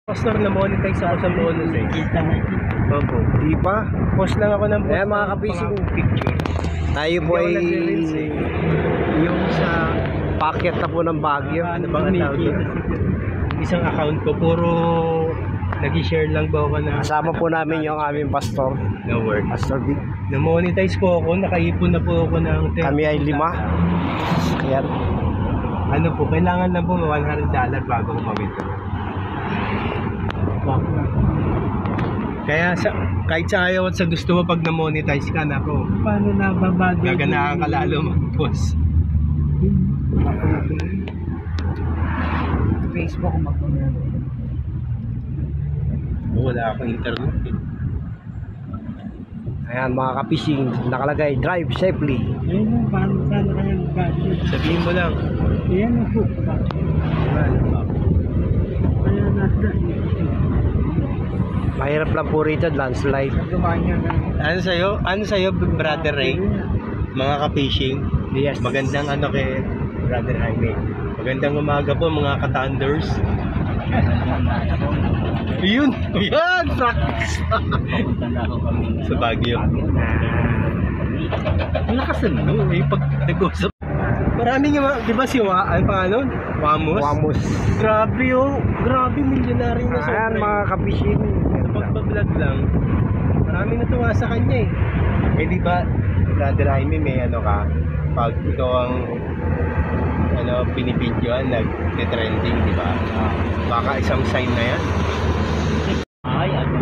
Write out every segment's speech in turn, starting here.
Pastor, na-monetize ako sa bonus eh. Kita mo. Opo. Di pa. Post lang ako ng post. Ayan mga kapising, picture. tayo po ay eh. yung sa packet na po ng Baguio. Ano bang ang tawag doon? Isang account ko, puro nag-share lang ba ako na Kasama po namin yung aming pastor, na work. Pastor Vic. Na-monetize po ako, nakaipon na po ako ng Kami ay 5. Ayan. Ano po, kailangan lang po $100 bago ko ma-withdraw. Kaya kahit sa ayaw at sa gusto mo, pag na-monetize ka, nako, Paano nababagay? gaganahan ka lalo mag-post. Facebook mag-comment. Wala akong internet eh. Ayan mga kapising, nakalagay drive safely. Ayun lang, paano sana kaya mag-gadget? Sabihin mo lang. Ayan na po. Kaya nasa Mahirap lang po rito, landslide. gumanya na. Ano sa'yo, Brother Ray? Mga ka-fishing. Yes. Magandang ano kay Brother Jaime. Magandang umaga po mga ka-thunders. Yun! Yan! Practice! Sa Baguio. Ang lakas ano eh, pag nag-usap. Maraming yung, di ba si Wamos? Wamos. Grabe oh. Grabe, milyonary na Ayan sobra. mga kapising. Sa pagbablog lang, maraming natuwa sa kanya eh. Eh di ba, Brother Jaime, may ano ka, pag ikaw ang pinipidyoan, nag-trending, di ba? Baka isang sign na yan. Ay, ano?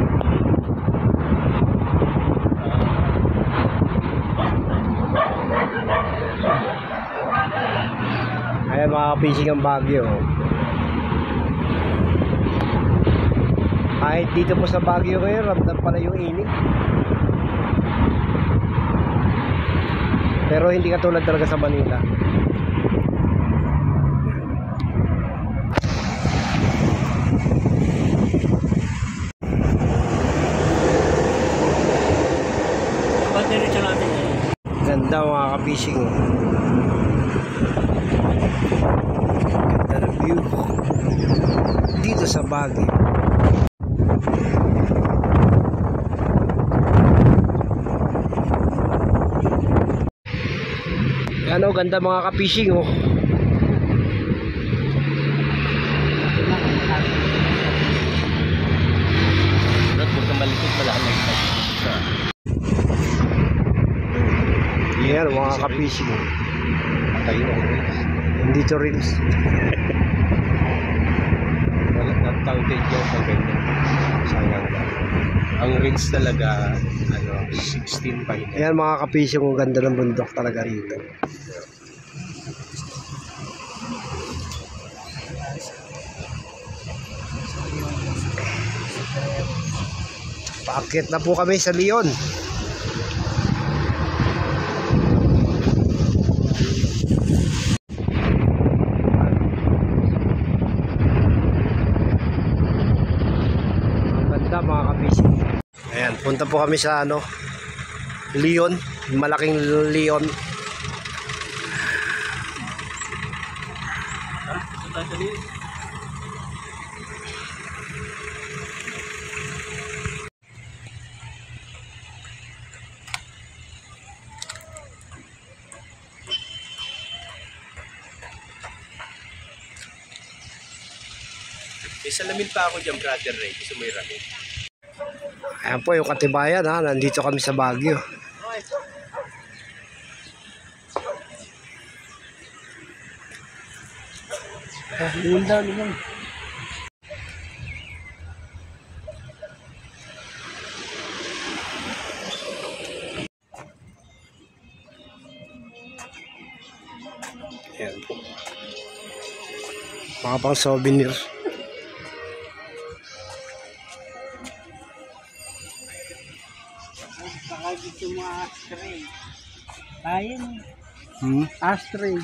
Ayan mga kapising ang Baguio. Kahit dito po sa Baguio ngayon, ramdam pala yung init. Pero hindi katulad talaga sa Manila. Pag-diretso natin eh. Ganda mga kapising. Ganda ng view dito sa Baguio. Ano, ganda mga ka-fishing oh. Huwag kang malikot, wala kang nagtag. Yan mga ka-fishing. Tayo ang reels. Hindi to reels. Wala not counted yung pag ganyan. Sayang lang. Ang reels talaga, 16 pa yun. Ayan mga ka-fishing, ang ganda ng bundok talaga rito. Paakyat na po kami sa Leon. Ganda mga ka-fishing. Ayan, punta po kami sa Leon, malaking Leon. May salamin pa ako dyan, Brother Ray. Gusto mo yung ramin? Ayan po yung katibayan ha, nandito kami sa Baguio. Yun daw, limang. Ayan po. Mga pang souvenir. Baka gusto mo ashtray. Ayun. Hmm? Ashtray.